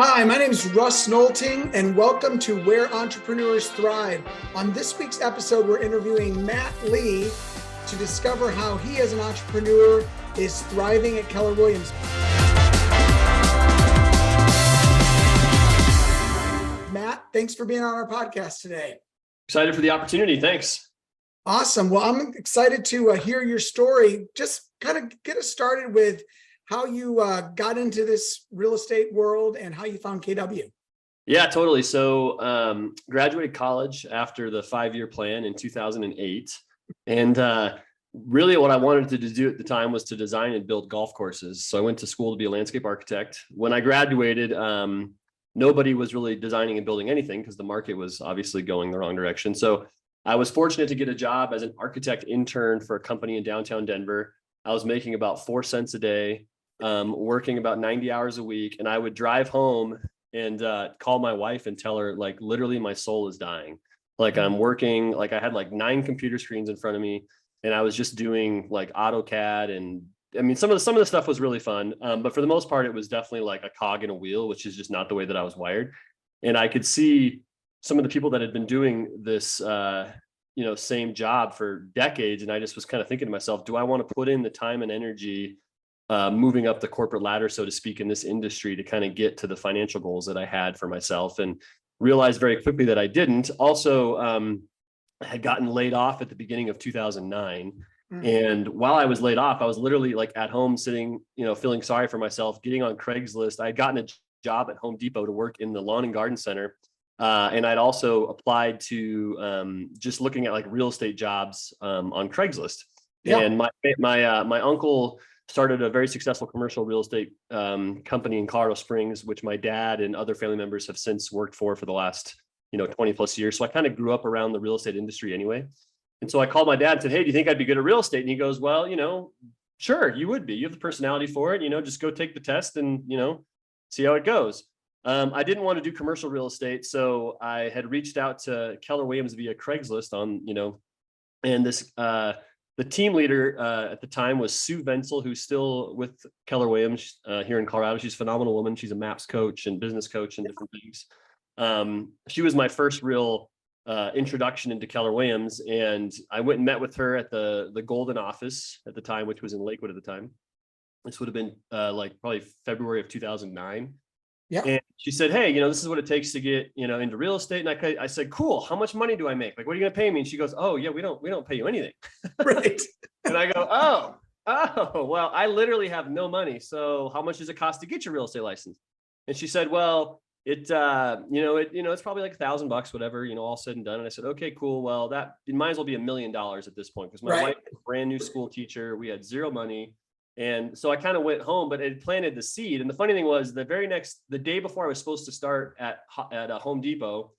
Hi, my name is Russ Knowlting, and welcome to Where Entrepreneurs Thrive. On this week's episode, we're interviewing Matt Leigh to discover how he, as an entrepreneur, is thriving at Keller Williams. Matt, thanks for being on our podcast today. Excited for the opportunity. Thanks. Awesome. Well, I'm excited to hear your story. Just kind of get us started with how you got into this real estate world and how you found KW. Yeah, totally. So graduated college after the 5-year plan in 2008. And really what I wanted to do at the time was to design and build golf courses. So I went to school to be a landscape architect. When I graduated, nobody was really designing and building anything because the market was obviously going the wrong direction. So I was fortunate to get a job as an architect intern for a company in downtown Denver. I was making about 4 cents a day. Working about 90 hours a week. And I would drive home and call my wife and tell her, like, literally my soul is dying. Like I'm working, like I had like 9 computer screens in front of me and I was just doing like AutoCAD. And I mean, some of the stuff was really fun. But for the most part, it was definitely like a cog in a wheel, which is just not the way that I was wired. And I could see some of the people that had been doing this, same job for decades. And I just was kind of thinking to myself, do I want to put in the time and energy moving up the corporate ladder, so to speak, in this industry to kind of get to the financial goals that I had for myself, and realized very quickly that I didn't. Also, I had gotten laid off at the beginning of 2009. And while I was laid off, I was literally like at home sitting, feeling sorry for myself, getting on Craigslist. I had gotten a job at Home Depot to work in the lawn and garden center. And I'd also applied to just looking at like real estate jobs on Craigslist. Yeah. And my uncle started a very successful commercial real estate company in Colorado Springs, which my dad and other family members have since worked for the last 20 plus years. So I kind of grew up around the real estate industry anyway. And so I called my dad and said, hey, do you think I'd be good at real estate? And he goes, well, sure, you would be. You have the personality for it. Just go take the test and, see how it goes. I didn't want to do commercial real estate. So I had reached out to Keller Williams via Craigslist and this, the team leader at the time was Sue Venzel, who's still with Keller Williams here in Colorado. She's a phenomenal woman. She's a MAPS coach and business coach and different things. She was my first real introduction into Keller Williams. And I went and met with her at the Golden office at the time, which was in Lakewood at the time. This would have been like probably February of 2009. Yeah. And she said, hey, this is what it takes to get, into real estate. And I said, cool. How much money do I make? Like, what are you going to pay me? And she goes, oh yeah, we don't pay you anything. Right. And I go, oh, well, I literally have no money. So how much does it cost to get your real estate license? And she said, well, it's probably like $1,000, whatever, all said and done. And I said, okay, cool. Well, it might as well be $1 million at this point, because my wife was a brand new school teacher. We had zero money. And so I kind of went home, but it planted the seed. And the funny thing was, the day before I was supposed to start at a Home Depot,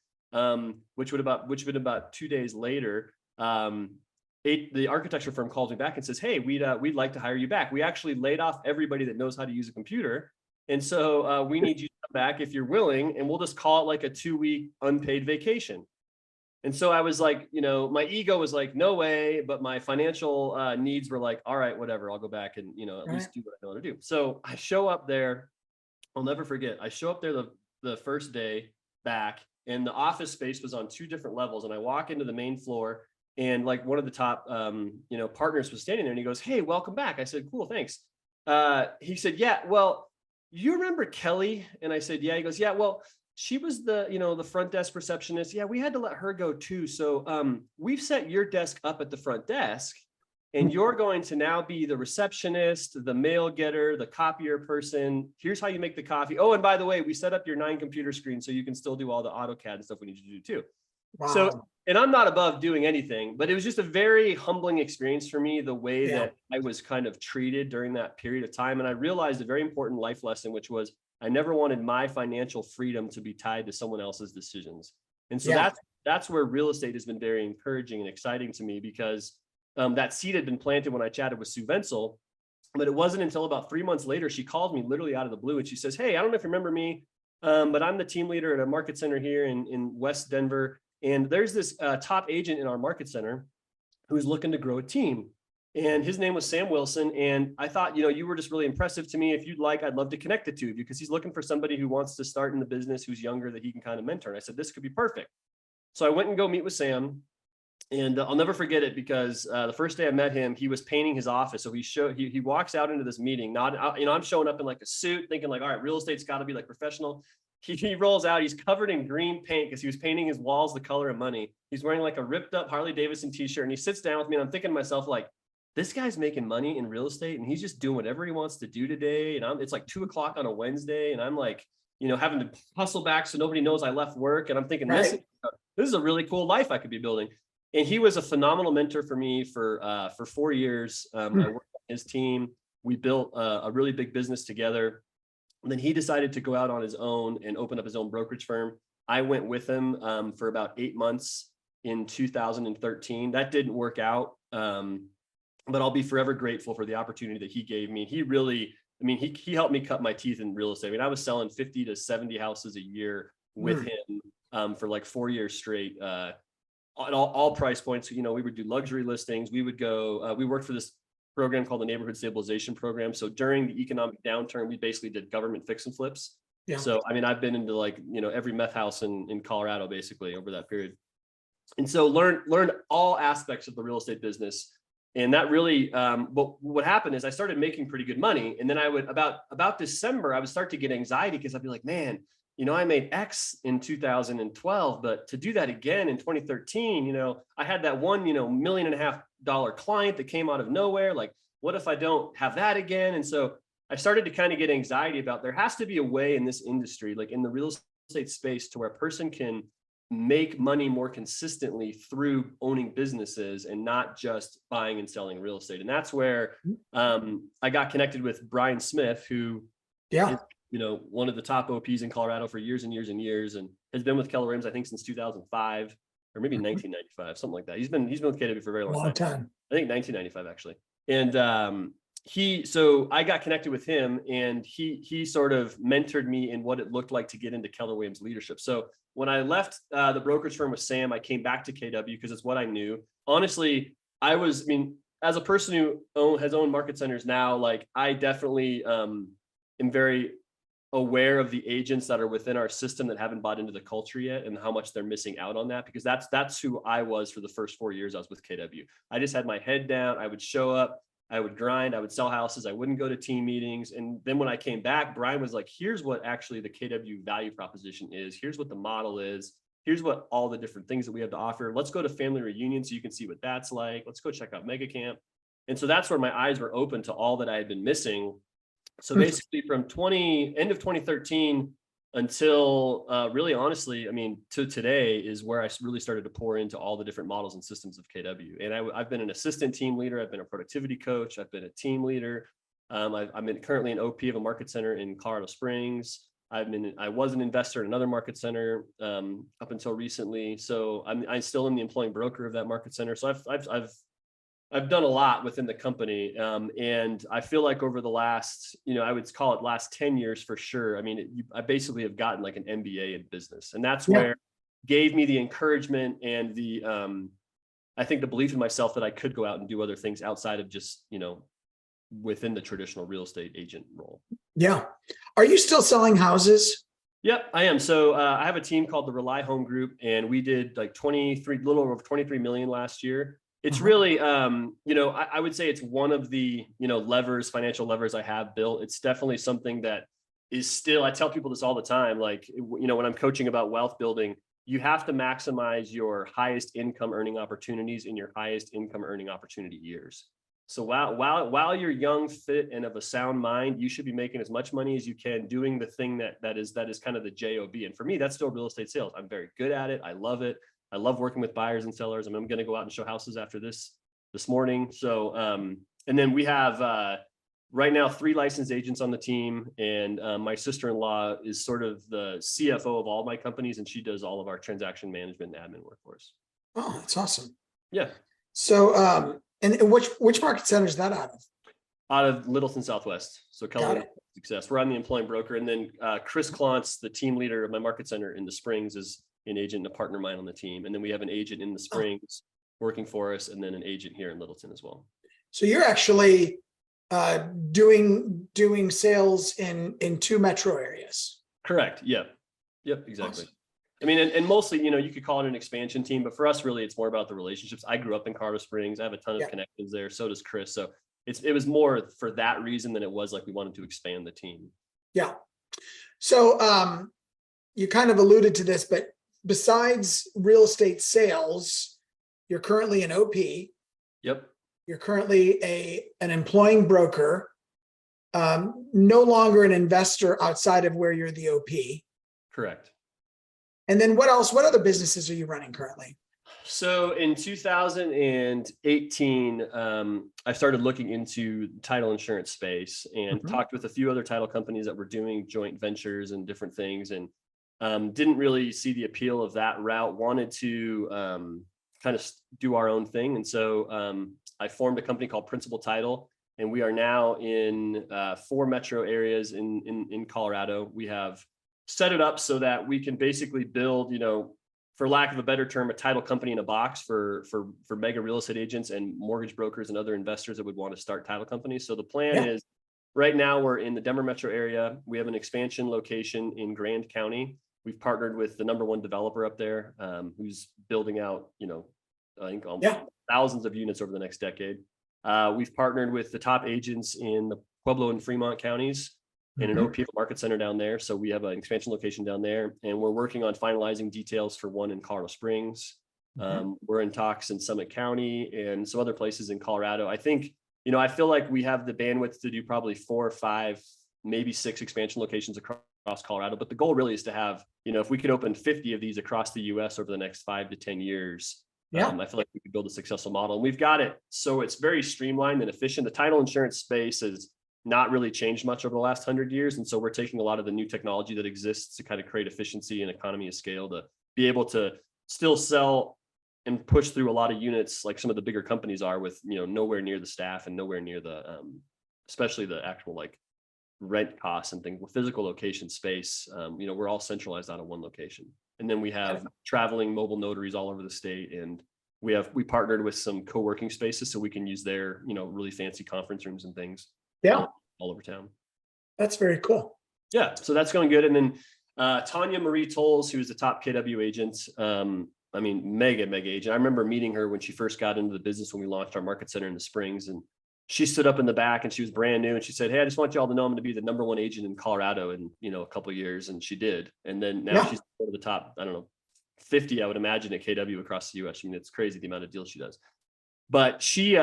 which would have been about 2 days later, the architecture firm calls me back and says, hey, we'd like to hire you back. We actually laid off everybody that knows how to use a computer. And so we need you to come back if you're willing, and we'll just call it like a 2-week unpaid vacation. And so I was like, my ego was like, no way. But my financial needs were like, all right, whatever, I'll go back and, at least do what I know how to do. So I show up there. I'll never forget. I show up there the first day back, and the office space was on 2 different levels. And I walk into the main floor, and like one of the top, partners was standing there, and he goes, hey, welcome back. I said, cool, thanks. He said, yeah, well, you remember Kelly? And I said, yeah. He goes, yeah, well, she was the front desk receptionist. Yeah, we had to let her go too. So we've set your desk up at the front desk, and you're going to now be the receptionist, the mail getter, the copier person. Here's how you make the coffee. Oh, and by the way, we set up your 9 computer screens so you can still do all the AutoCAD and stuff we need you to do too. Wow. So, and I'm not above doing anything, but it was just a very humbling experience for me, the way that I was kind of treated during that period of time. And I realized a very important life lesson, which was, I never wanted my financial freedom to be tied to someone else's decisions. And so that's where real estate has been very encouraging and exciting to me, because that seed had been planted when I chatted with Sue Venzel. But it wasn't until about 3 months later, she called me literally out of the blue, and she says, hey, I don't know if you remember me, but I'm the team leader at a market center here in West Denver. And there's this top agent in our market center who's looking to grow a team. And his name was Sam Wilson. And I thought, you were just really impressive to me. If you'd like, I'd love to connect the two of you, because he's looking for somebody who wants to start in the business, who's younger, that he can kind of mentor. And I said, this could be perfect. So I went and go meet with Sam. And I'll never forget it, because the first day I met him, he was painting his office. So he walks out into this meeting, I'm showing up in like a suit thinking like, all right, real estate's got to be like professional. He rolls out, he's covered in green paint because he was painting his walls the color of money. He's wearing like a ripped up Harley Davidson t-shirt, and he sits down with me, and I'm thinking to myself, like, this guy's making money in real estate and he's just doing whatever he wants to do today. And it's like 2:00 on a Wednesday, and I'm like, having to hustle back so nobody knows I left work. And I'm thinking, this is a really cool life I could be building. And he was a phenomenal mentor for me for 4 years. I worked on his team. We built a really big business together. And then he decided to go out on his own and open up his own brokerage firm. I went with him for about 8 months in 2013. That didn't work out. But I'll be forever grateful for the opportunity that he gave me. He really, he helped me cut my teeth in real estate. I was selling 50 to 70 houses a year with him for like 4 years straight, on all price points. We would do luxury listings. We would go, we worked for this program called the Neighborhood Stabilization Program. So during the economic downturn, we basically did government fix and flips. Yeah. So, I've been into like, every meth house in Colorado, basically over that period. And so learned all aspects of the real estate business. And that really, but what happened is I started making pretty good money. And then I would, about December, I would start to get anxiety, because I'd be like, man, I made X in 2012, but to do that again in 2013, I had that one, $1.5 million client that came out of nowhere. Like, what if I don't have that again? And so I started to kind of get anxiety about, there has to be a way in this industry, like in the real estate space, to where a person can make money more consistently through owning businesses and not just buying and selling real estate. And that's where I got connected with Brian Smith, who is, one of the top OPs in Colorado for years and years and years, and has been with Keller Williams, I think, since 2005 or maybe 1995, something like that. He's been with KW for a very long time. I think 1995 actually. And so I got connected with him, and he sort of mentored me in what it looked like to get into Keller Williams leadership. So when I left the brokerage firm with Sam, I came back to KW because it's what I knew. Honestly, as a person who has owned market centers now, like, I definitely am very aware of the agents that are within our system that haven't bought into the culture yet, and how much they're missing out on that, because that's who I was for the first 4 years I was with KW. I just had my head down. I would show up, I would grind, I would sell houses. I wouldn't go to team meetings. And then when I came back, Brian was like, here's what actually the KW value proposition is. Here's what the model is. Here's what all the different things that we have to offer. Let's go to family reunions so you can see what that's like. Let's go check out Mega Camp. And so that's where my eyes were open to all that I had been missing. So basically from end of 2013 until really, honestly, to today is where I really started to pour into all the different models and systems of KW. And I've been an assistant team leader. I've been a productivity coach. I've been a team leader. I'm currently an OP of a market center in Colorado Springs. I was an investor in another market center up until recently. So I'm still in the employing broker of that market center. So I've done a lot within the company. And I feel like over the last, I would call it last 10 years for sure. I basically have gotten like an MBA in business, and that's where gave me the encouragement and I think the belief in myself that I could go out and do other things outside of just, within the traditional real estate agent role. Yeah. Are you still selling houses? Yep, I am. So I have a team called the Rely Home Group, and we did like little over 23 million last year. It's really, I would say it's one of the, financial levers I have built. It's definitely something that is still, I tell people this all the time, like, when I'm coaching about wealth building, you have to maximize your highest income earning opportunities in your highest income earning opportunity years. So while you're young, fit, and of a sound mind, you should be making as much money as you can doing the thing that is kind of the job. And for me, that's still real estate sales. I'm very good at it. I love it. I love working with buyers and sellers. I'm going to go out and show houses after this morning. So, and then we have right now 3 licensed agents on the team, and my sister-in-law is sort of the CFO of all my companies, and she does all of our transaction management and admin work for us. Oh, that's awesome. Yeah. So, and which market center is that out of? Out of Littleton, Southwest. So Keller Williams Success. We're on the employing broker, and then Chris Klontz, the team leader of my market center in the Springs, is an agent and a partner of mine on the team. And then we have an agent in the Springs working for us, and then an agent here in Littleton as well. So you're actually doing sales in 2 metro areas. Correct. Yep. Exactly. Awesome. I mean, and mostly, you could call it an expansion team, but for us, really, it's more about the relationships. I grew up in Colorado Springs. I have a ton of connections there. So does Chris. So it was more for that reason than it was like we wanted to expand the team. Yeah. So you kind of alluded to this, but besides real estate sales, you're currently an OP. Yep. You're currently an employing broker, no longer an investor outside of where you're the OP. Correct. And then what else? What other businesses are you running currently? So in 2018, I started looking into title insurance space and talked with a few other title companies that were doing joint ventures and different things, and didn't really see the appeal of that route. Wanted to kind of do our own thing. And so I formed a company called Principal Title, and we are now in 4 metro areas in Colorado. We have set it up so that we can basically build, for lack of a better term, a title company in a box for mega real estate agents and mortgage brokers and other investors that would want to start title companies. So the plan is, right now we're in the Denver metro area. We have an expansion location in Grand County. We've partnered with the #1 developer up there, who's building out, I think thousands of units over the next decade. We've partnered with the top agents in the Pueblo and Fremont counties, in an OP market center down there. So we have an expansion location down there, and we're working on finalizing details for one in Colorado Springs. We're in talks in Summit County and some other places in Colorado. I think, I feel like we have the bandwidth to do probably 4 or 5, maybe 6 expansion locations across Colorado. But the goal really is to have, if we could open 50 of these across the US over the next 5 to 10 years, I feel like we could build a successful model. And we've got it so it's very streamlined and efficient. The title insurance space has not really changed much over the last 100 years. And so we're taking a lot of the new technology that exists to kind of create efficiency and economy of scale to be able to still sell and push through a lot of units like some of the bigger companies are, with, nowhere near the staff and nowhere near the, especially the actual like rent costs and things with physical location space. We're all centralized out of one location. And then we have traveling mobile notaries all over the state. And we partnered with some co-working spaces so we can use their, really fancy conference rooms and things. All over town. That's very cool. Yeah. So that's going good. And then Tanya Marie Tolles, who is the top KW agent. Mega agent. I remember meeting her when she first got into the business when we launched our market center in the Springs. And she stood up in the back and she was brand new. And she said, "Hey, I just want y'all to know I'm going to be the #1 agent in Colorado in, a couple of years." And she did. And then now she's one of the top, 50, I would imagine, at KW across the US. It's crazy the amount of deals she does. But she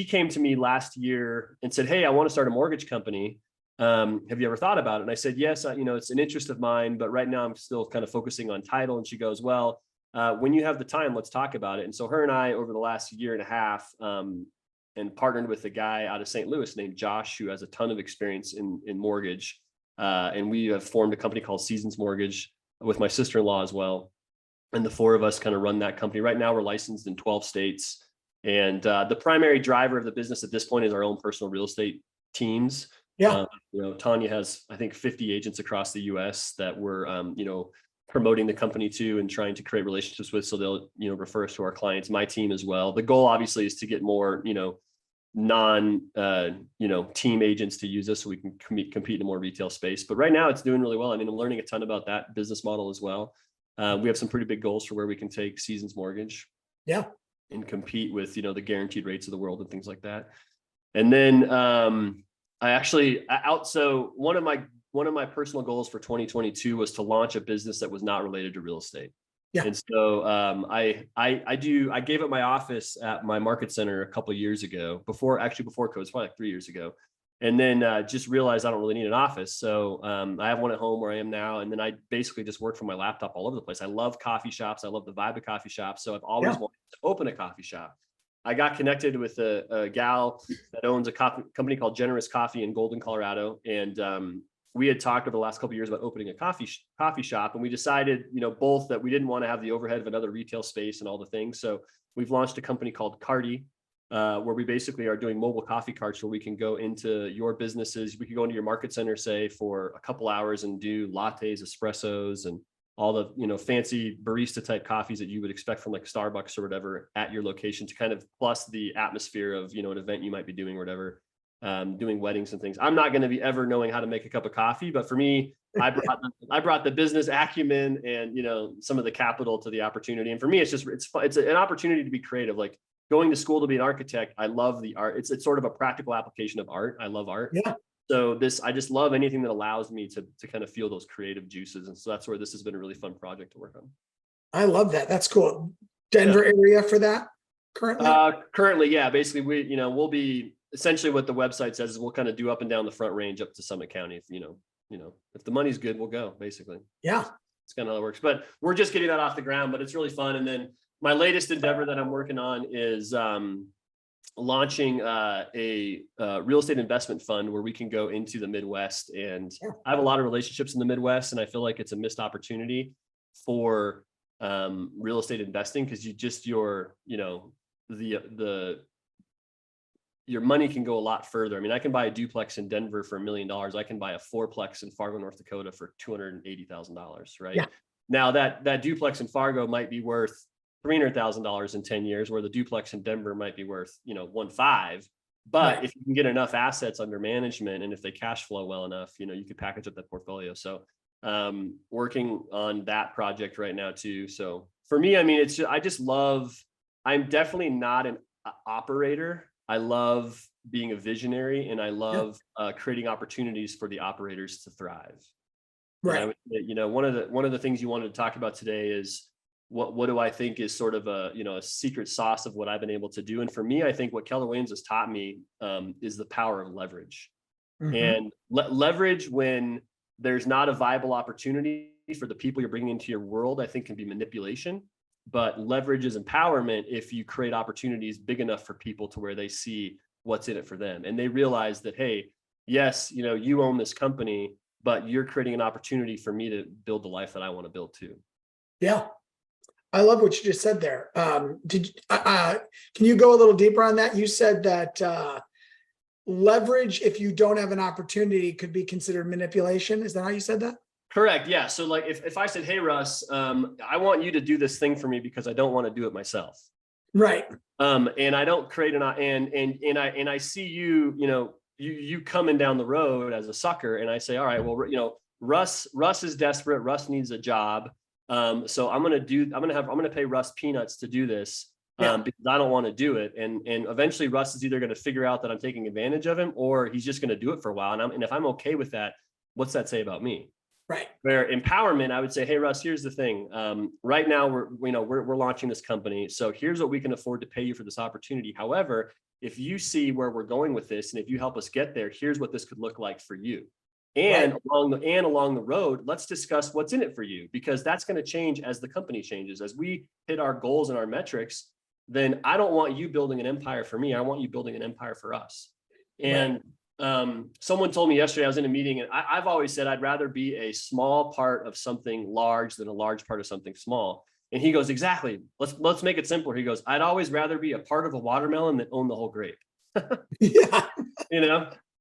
came to me last year and said, "Hey, I want to start a mortgage company. Have you ever thought about it?" And I said, "Yes, it's an interest of mine, but right now I'm still kind of focusing on title." And she goes, "Well, when you have the time, let's talk about it." And so her and I, over the last year and a half, and partnered with a guy out of St. Louis named Josh, who has a ton of experience in mortgage. And we have formed a company called Seasons Mortgage with my sister-in-law as well. And the 4 of us kind of run that company. Right now we're licensed in 12 states. And the primary driver of the business at this point is our own personal real estate teams. Tanya has, I think, 50 agents across the US that we're, promoting the company to and trying to create relationships with. So they'll, refer us to our clients, my team as well. The goal obviously is to get more, team agents to use us so we can compete in a more retail space. But right now it's doing really well. I'm learning a ton about that business model as well. We have some pretty big goals for where we can take Seasons Mortgage. And compete with, the guaranteed rates of the world and things like that. And then so one of my personal goals for 2022 was to launch a business that was not related to real estate. And so I gave up my office at my market center a couple of years ago, before COVID, it's probably like 3 years ago. And then just realized I don't really need an office. So I have one at home where I am now. And then I basically just work from my laptop all over the place. I love coffee shops. I love the vibe of coffee shops. So I've always wanted to open a coffee shop. I got connected with a gal that owns a company called Generous Coffee in Golden, Colorado. And we had talked over the last couple of years about opening a coffee shop. And we decided, both that we didn't want to have the overhead of another retail space and all the things. So we've launched a company called Carty, where we basically are doing mobile coffee carts where we can go into your businesses. We can go into your market center, say, for a couple hours and do lattes, espressos, and all the, fancy barista type coffees that you would expect from like Starbucks or whatever at your location, to kind of plus the atmosphere of, an event you might be doing or whatever, doing weddings and things. I'm not going to be ever knowing how to make a cup of coffee, but for me, I brought the business acumen and, some of the capital to the opportunity. And for me, it's fun. It's an opportunity to be creative. Like going to school to be an architect. I love the art. It's sort of a practical application of art. I love art. Yeah. So I just love anything that allows me to kind of feel those creative juices. And so that's where this has been a really fun project to work on. I love that. That's cool. Denver area for that currently? Currently, yeah. Basically, we'll be essentially what the website says is we'll kind of do up and down the Front Range up to Summit County. If if the money's good, we'll go, basically. Yeah. It's kind of how it works. But we're just getting that off the ground, but it's really fun. And then my latest endeavor that I'm working on is launching a real estate investment fund where we can go into the Midwest. And I have a lot of relationships in the Midwest, and I feel like it's a missed opportunity for real estate investing, because your money can go a lot further. I mean, I can buy a duplex in Denver for $1 million. I can buy a fourplex in Fargo, North Dakota for $280,000, right? Yeah. Now that duplex in Fargo might be worth $300,000 in 10 years, where the duplex in Denver might be worth, 1.5. But right. If you can get enough assets under management, and if they cash flow well enough, you could package up that portfolio. So working on that project right now too. So for me, I mean, I'm definitely not an operator. I love being a visionary, and I love creating opportunities for the operators to thrive. Right. One of the things you wanted to talk about today is what do I think is sort of a secret sauce of what I've been able to do. And for me, I think what Keller Williams has taught me is the power of leverage. Mm-hmm. And leverage, when there's not a viable opportunity for the people you're bringing into your world, I think can be manipulation. But leverage is empowerment if you create opportunities big enough for people to where they see what's in it for them. And they realize that, hey, yes, you own this company, but you're creating an opportunity for me to build the life that I want to build too. Yeah. I love what you just said there. Can you go a little deeper on that? You said that leverage, if you don't have an opportunity, could be considered manipulation. Is that how you said that? Correct. Yeah. So like if I said, hey, Russ, I want you to do this thing for me because I don't want to do it myself. Right. And I don't create and I see you coming down the road as a sucker, and I say, all right, well, Russ is desperate. Russ needs a job. So I'm going to pay Russ peanuts to do this. Because I don't want to do it. And eventually Russ is either going to figure out that I'm taking advantage of him, or he's just going to do it for a while. And if I'm okay with that, what's that say about me? Right. Where empowerment, I would say, hey, Russ, here's the thing. Right now we're launching this company. So here's what we can afford to pay you for this opportunity. However, if you see where we're going with this, and if you help us get there, here's what this could look like for you. And along the road, let's discuss what's in it for you, because that's going to change as the company changes. As we hit our goals and our metrics, then I don't want you building an empire for me. I want you building an empire for us. And someone told me yesterday, I was in a meeting, and I've always said I'd rather be a small part of something large than a large part of something small. And he goes, exactly. Let's make it simpler. He goes, I'd always rather be a part of a watermelon than own the whole grape. Yeah.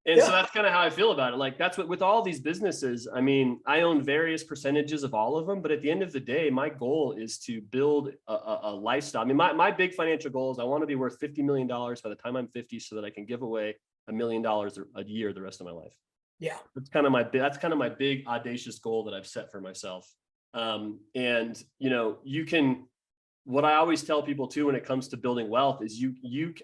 And so that's kind of how I feel about it. Like that's what, with all these businesses, I mean, I own various percentages of all of them, but at the end of the day, my goal is to build a lifestyle. I mean, my big financial goal is I want to be worth $50 million by the time I'm 50, so that I can give away $1 million a year the rest of my life. Yeah. That's kind of my big audacious goal that I've set for myself. What I always tell people too, when it comes to building wealth, is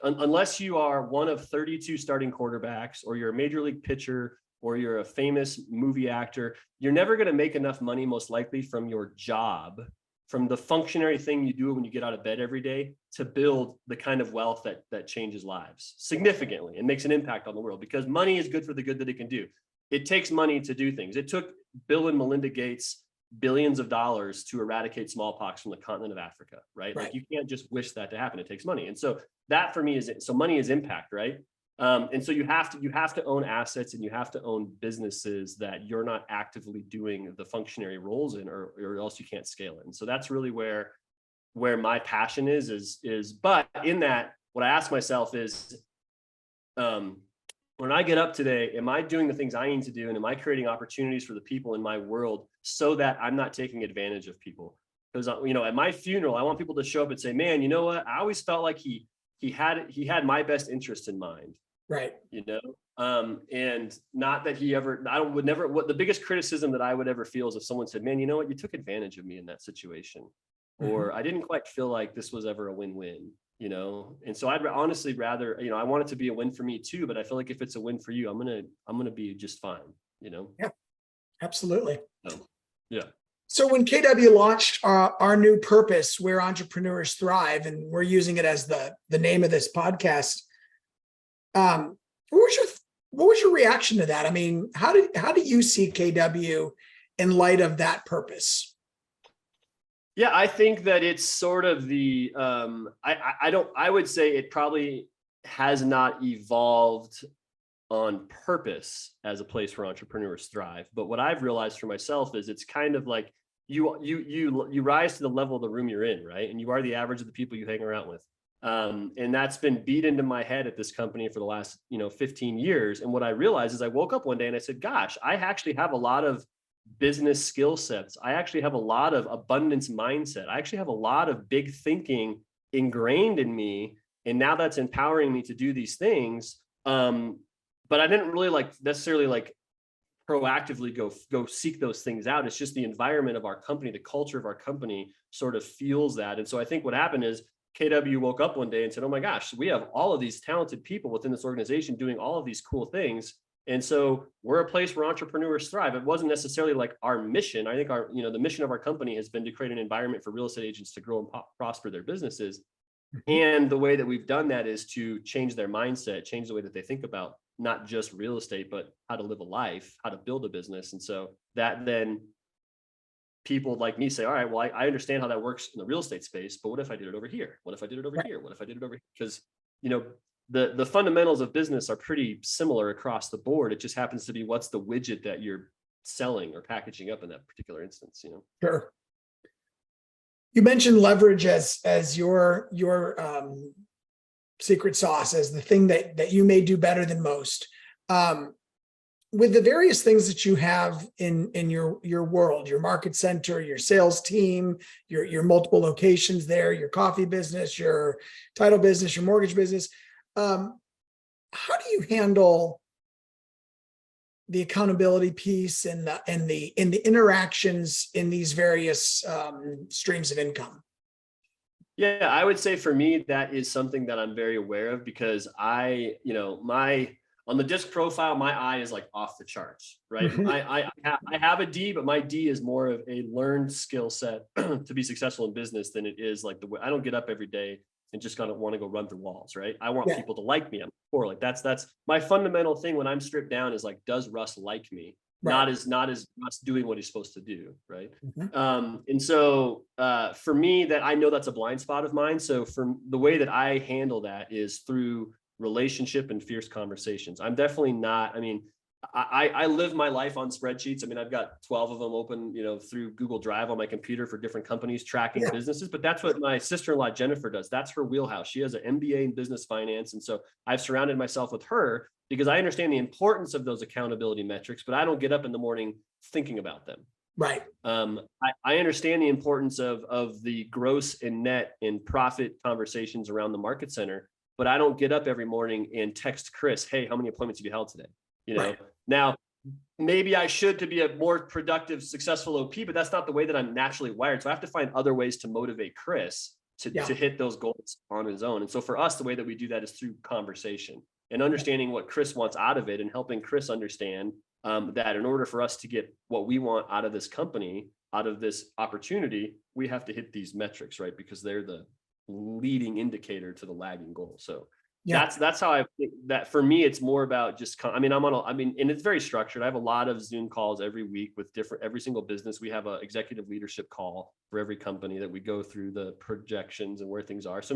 unless you are one of 32 starting quarterbacks, or you're a major league pitcher, or you're a famous movie actor, you're never going to make enough money, most likely, from your job, from the functionary thing you do when you get out of bed every day, to build the kind of wealth that changes lives significantly and makes an impact on the world. Because money is good for the good that it can do. It takes money to do things. It took Bill and Melinda Gates billions of dollars to eradicate smallpox from the continent of Africa, right? Like you can't just wish that to happen. It takes money. And so that for me money is impact, right? And so you have to own assets, and you have to own businesses that you're not actively doing the functionary roles in, or else you can't scale it. And so that's really where my passion is, but in that, what I ask myself is, when I get up today, am I doing the things I need to do? And am I creating opportunities for the people in my world so that I'm not taking advantage of people? Because, at my funeral, I want people to show up and say, man, you know what? I always felt like he had my best interest in mind. Right. And not that what the biggest criticism that I would ever feel is if someone said, man, you know what? You took advantage of me in that situation, or I didn't quite feel like this was ever a win-win. And so I'd honestly rather, I want it to be a win for me too, but I feel like if it's a win for you, I'm going to be just fine, Yeah, absolutely. So, yeah. So when KW launched our new purpose, where entrepreneurs thrive, and we're using it as the name of this podcast, what was your reaction to that? I mean, how do you see KW in light of that purpose? Yeah, I think that it's sort of the I would say it probably has not evolved on purpose as a place where entrepreneurs thrive. But what I've realized for myself is it's kind of like you rise to the level of the room you're in, right? And you are the average of the people you hang around with. And that's been beat into my head at this company for the last 15 years. And what I realized is I woke up one day and I said, gosh, I actually have a lot of business skill sets. I actually have a lot of abundance mindset. I actually have a lot of big thinking ingrained in me. And now that's empowering me to do these things. But I didn't really necessarily proactively go seek those things out. It's just the environment of our company, the culture of our company sort of fuels that. And so I think what happened is KW woke up one day and said, oh my gosh, we have all of these talented people within this organization doing all of these cool things. And so we're a place where entrepreneurs thrive. It wasn't necessarily like our mission. I think the mission of our company has been to create an environment for real estate agents to grow and prosper their businesses. And the way that we've done that is to change their mindset, change the way that they think about not just real estate, but how to live a life, how to build a business. And so that then people like me say, all right, well, I understand how that works in the real estate space, but what if I did it over here? What if I did it over here? What if I did it over here? Because, the fundamentals of business are pretty similar across the board. It just happens to be what's the widget that you're selling or packaging up in that particular instance, Sure. You mentioned leverage as your secret sauce, as the thing that you may do better than most. With the various things that you have in your world, your market center, your sales team, your multiple locations there, your coffee business, your title business, your mortgage business, how do you handle the accountability piece and the interactions in these various streams of income? Yeah, I would say for me, that is something that I'm very aware of because on the disc profile, my I is like off the charts, right? I have a D, but my D is more of a learned skill set to be successful in business than it is like the way I don't get up every day and just kind of want to go run through walls, right? I want people to like me. I'm poor. Like that's my fundamental thing when I'm stripped down is like, does Russ like me? Right. Not as Russ doing what he's supposed to do, right? And so for me, that I know that's a blind spot of mine. So for the way that I handle that is through relationship and fierce conversations. I'm definitely not, I live my life on spreadsheets. I've got 12 of them open, through Google Drive on my computer for different companies tracking businesses, but that's what my sister-in-law, Jennifer, does. That's her wheelhouse. She has an MBA in business finance. And so I've surrounded myself with her because I understand the importance of those accountability metrics, but I don't get up in the morning thinking about them. Right. I understand the importance of the gross and net and profit conversations around the market center, but I don't get up every morning and text Chris, hey, how many appointments have you held today? Right. Now, maybe I should to be a more productive, successful OP, but that's not the way that I'm naturally wired. So I have to find other ways to motivate Chris to hit those goals on his own. And so for us, the way that we do that is through conversation and understanding what Chris wants out of it and helping Chris understand that in order for us to get what we want out of this company, out of this opportunity, we have to hit these metrics, right? Because they're the leading indicator to the lagging goal. So that's how I think that for me, it's more about just, and it's very structured. I have a lot of Zoom calls every week with every single business. We have an executive leadership call for every company that we go through the projections and where things are. So,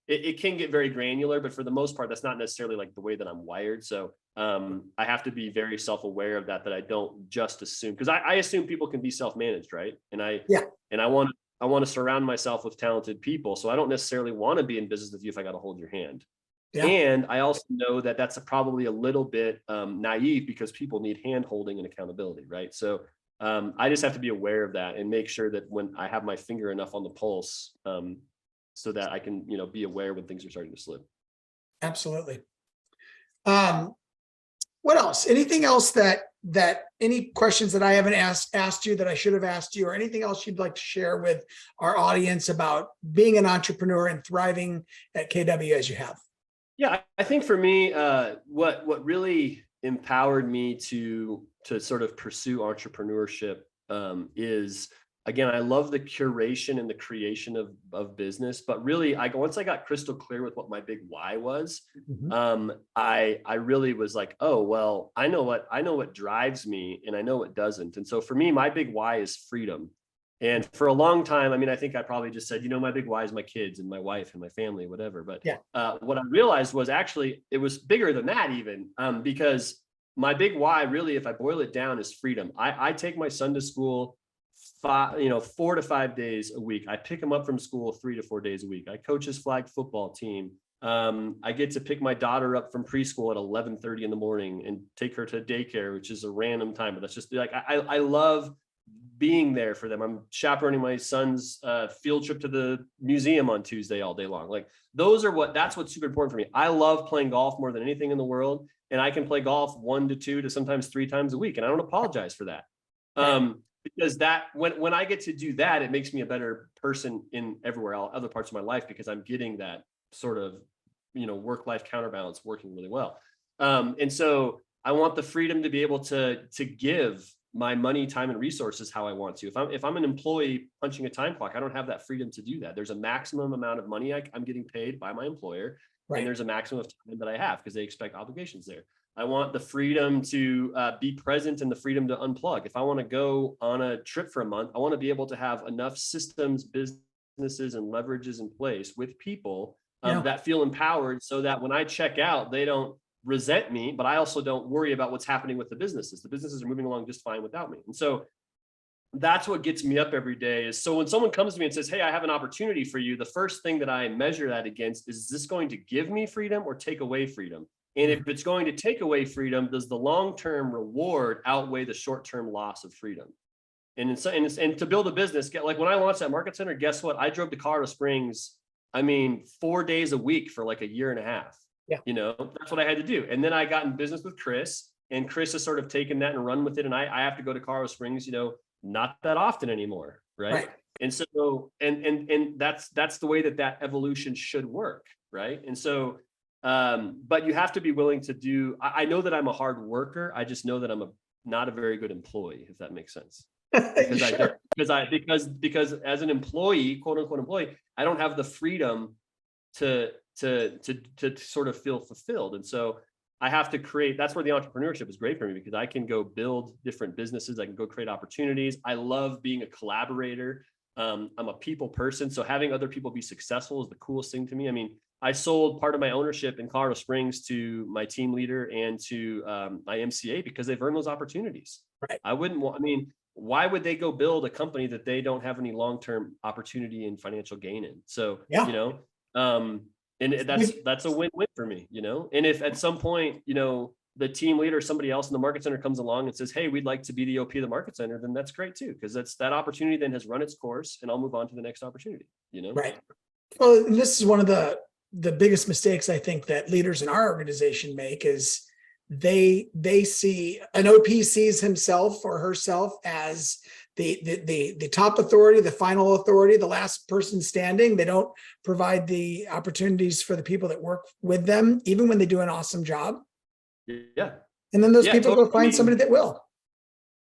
it can get very granular, but for the most part, that's not necessarily like the way that I'm wired. So I have to be very self-aware of that I don't just assume, because I assume people can be self-managed, right? And I want to surround myself with talented people. So I don't necessarily want to be in business with you if I got to hold your hand. Yeah. And I also know that that's probably a little bit naive because people need hand holding and accountability, right? So I just have to be aware of that and make sure that when I have my finger enough on the pulse, so that I can, be aware when things are starting to slip. Absolutely. What else? Anything else that any questions that I haven't asked you that I should have asked you, or anything else you'd like to share with our audience about being an entrepreneur and thriving at KW as you have? Yeah, I think for me, what really empowered me to sort of pursue entrepreneurship is, again, I love the curation and the creation of business, but really, once I got crystal clear with what my big why was, I really was like, oh well, I know what drives me, and I know what doesn't. And so for me, my big why is freedom. And for a long time, I think I probably just said, my big why is my kids and my wife and my family, whatever. But yeah, what I realized was actually it was bigger than that even, because my big why really, if I boil it down, is freedom. I take my son to school 4 to 5 days a week. I pick him up from school 3 to 4 days a week. I coach his flag football team. I get to pick my daughter up from preschool at 11:30 in the morning and take her to daycare, which is a random time, but that's just like, I love being there for them. I'm chaperoning my son's field trip to the museum on Tuesday all day long. Like that's what's super important for me. I love playing golf more than anything in the world. And I can play golf 1 to 2 to sometimes 3 times a week. And I don't apologize for that. Because that when I get to do that, it makes me a better person in other parts of my life, because I'm getting that sort of, work-life counterbalance working really well. And so I want the freedom to be able to give my money, time, and resources how I want to. If I'm an employee punching a time clock, I don't have that freedom to do that. There's a maximum amount of money I'm getting paid by my employer, and there's a maximum of time that I have because they expect obligations there. I want the freedom to be present and the freedom to unplug. If I want to go on a trip for a month, I want to be able to have enough systems, businesses, and leverages in place with people that feel empowered, so that when I check out, they don't resent me, but I also don't worry about what's happening with the businesses. The businesses are moving along just fine without me. And so that's what gets me up every day. Is so when someone comes to me and says, hey, I have an opportunity for you, the first thing that I measure that against is this going to give me freedom or take away freedom? And if it's going to take away freedom, does the long-term reward outweigh the short-term loss of freedom? And to build a business, like when I launched that market center, guess what? I drove to Colorado Springs, 4 days a week for like a year and a half. Yeah. That's what I had to do. And then I got in business with Chris, and Chris has sort of taken that and run with it. And I have to go to Colorado Springs, not that often anymore. Right. And so, and that's the way that evolution should work. Right. And so, but you have to be willing to do, I know that I'm a hard worker. I just know that I'm not a very good employee, if that makes sense. Because as an employee, quote unquote employee, I don't have the freedom to sort of feel fulfilled. And so I have to create, that's where the entrepreneurship is great for me, because I can go build different businesses. I can go create opportunities. I love being a collaborator. I'm a people person. So having other people be successful is the coolest thing to me. I sold part of my ownership in Colorado Springs to my team leader and to my MCA because they've earned those opportunities. Right. Why would they go build a company that they don't have any long-term opportunity and financial gain in? So, and that's a win-win for me, and if at some point, the team leader or somebody else in the market center comes along and says, hey, we'd like to be the OP of the market center, then that's great too, because that opportunity then has run its course, and I'll move on to the next opportunity, Right. Well, and this is one of the biggest mistakes I think that leaders in our organization make is they see an OP sees himself or herself as the top authority, the final authority, the last person standing. They don't provide the opportunities for the people that work with them, even when they do an awesome job. Yeah. And then those people go find somebody that will.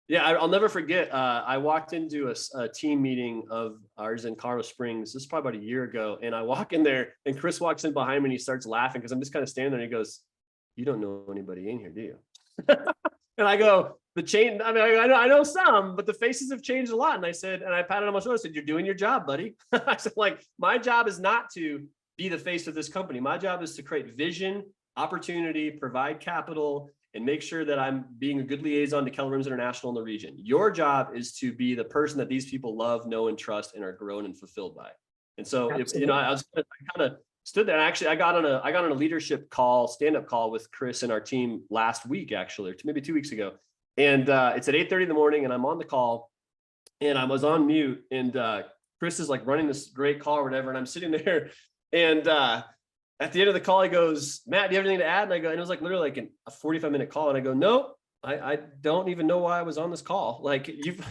Yeah, I'll never forget. I walked into a team meeting of ours in Colorado Springs. This is probably about a year ago. And I walk in there, and Chris walks in behind me, and he starts laughing because I'm just kind of standing there. And he goes, you don't know anybody in here, do you? And I go, I know some, but the faces have changed a lot. And I said, and I patted him on my shoulder. I said, you're doing your job, buddy. I said, my job is not to be the face of this company. My job is to create vision, opportunity, provide capital, and make sure that I'm being a good liaison to Keller Williams International in the region. Your job is to be the person that these people love, know, and trust, and are grown and fulfilled by. And so, I was kind of stood there. And actually, I got on a leadership call, stand-up call with Chris and our team last week, actually, or maybe 2 weeks ago. And it's at 8:30 in the morning, and I'm on the call, and I was on mute, and Chris is like running this great call or whatever, and I'm sitting there, and at the end of the call, he goes, "Matt, do you have anything to add?" And I go, and it was like literally like a 45-minute call, and I go, "No, I don't even know why I was on this call. Like you've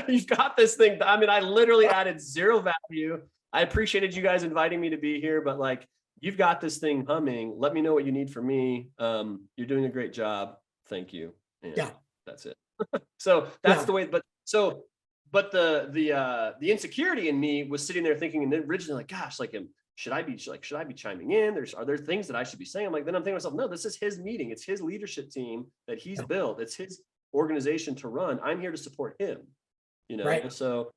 you've got this thing. I mean, I literally added zero value. I appreciated you guys inviting me to be here, but like you've got this thing humming. Let me know what you need from me. You're doing a great job. Thank you." And that's it. So that's the way. But the insecurity in me was sitting there thinking, and originally like, gosh, like should I be chiming in? Are there things that I should be saying? I'm like, then I'm thinking to myself, no, this is his meeting. It's his leadership team that he's built. It's his organization to run. I'm here to support him, Right. So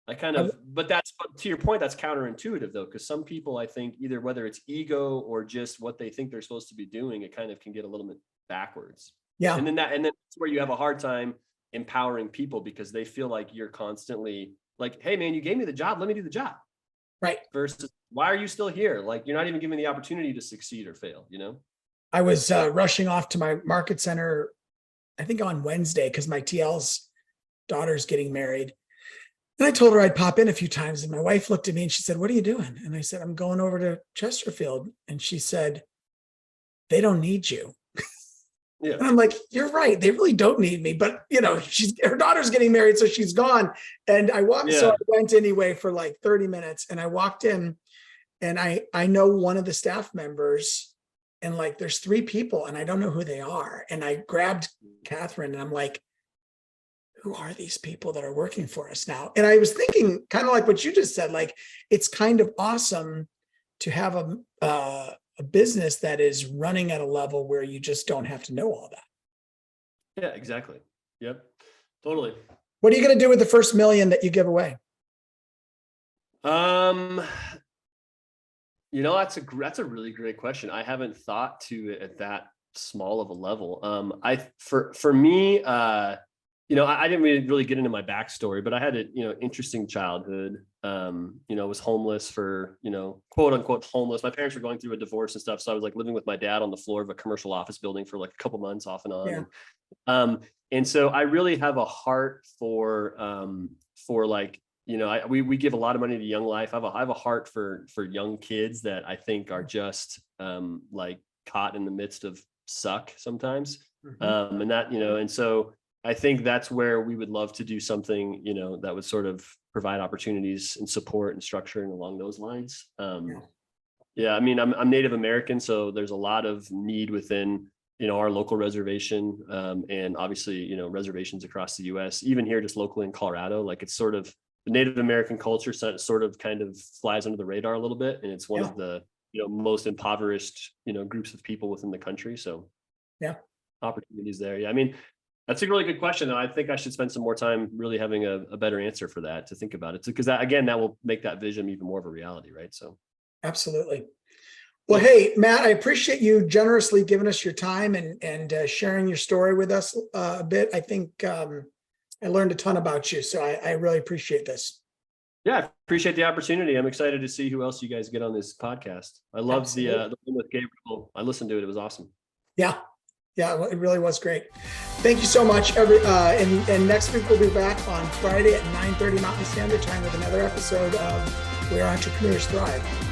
I kind of, but to your point, that's counterintuitive though, because some people, I think, either whether it's ego or just what they think they're supposed to be doing, it kind of can get a little bit backwards. Yeah. And then that's where you have a hard time empowering people, because they feel like you're constantly like, hey man, you gave me the job, let me do the job. Right. Versus, why are you still here? Like, you're not even given the opportunity to succeed or fail, I was rushing off to my market center, I think on Wednesday, because my TL's daughter's getting married. And I told her I'd pop in a few times. And my wife looked at me and she said, "What are you doing?" And I said, "I'm going over to Chesterfield." And she said, "They don't need you." Yeah. And I'm like, "You're right. They really don't need me." But her daughter's getting married, so she's gone. And I walked, so I went anyway for like 30 minutes. And I walked in, and I know one of the staff members, and like there's 3 people, and I don't know who they are. And I grabbed Catherine, and I'm like, who are these people that are working for us now? And I was thinking, kind of like what you just said, like it's kind of awesome to have a business that is running at a level where you just don't have to know all that. Yeah, exactly. Yep. Totally. What are you going to do with the first $1 million that you give away? That's a really great question. I haven't thought to it at that small of a level. For me, I didn't really get into my backstory, but I had an interesting childhood. Was homeless for, quote unquote homeless. My parents were going through a divorce and stuff. So I was like living with my dad on the floor of a commercial office building for like a couple months off and on. Yeah. And so I really have a heart for like, we give a lot of money to Young Life. I have a heart for young kids that I think are just like caught in the midst of suck sometimes. Mm-hmm. And that, and so I think that's where we would love to do something, that would sort of provide opportunities and support and structuring along those lines. Yeah, I mean, I'm Native American, so there's a lot of need within, our local reservation, and obviously, reservations across the U.S., even here, just locally in Colorado. Like it's sort of the Native American culture sort of kind of flies under the radar a little bit, and it's one of the most impoverished groups of people within the country. So opportunities there. Yeah, I mean. That's a really good question. And I think I should spend some more time really having a better answer for that, to think about it. Because that will make that vision even more of a reality, right? So. Absolutely. Well, hey, Matt, I appreciate you generously giving us your time and sharing your story with us a bit. I think I learned a ton about you. So I really appreciate this. Yeah, I appreciate the opportunity. I'm excited to see who else you guys get on this podcast. I love the one with Gabriel. I listened to it. It was awesome. Yeah. Yeah, it really was great. Thank you so much. And next week we'll be back on Friday at 9:30 Mountain Standard Time with another episode of Where Entrepreneurs Thrive.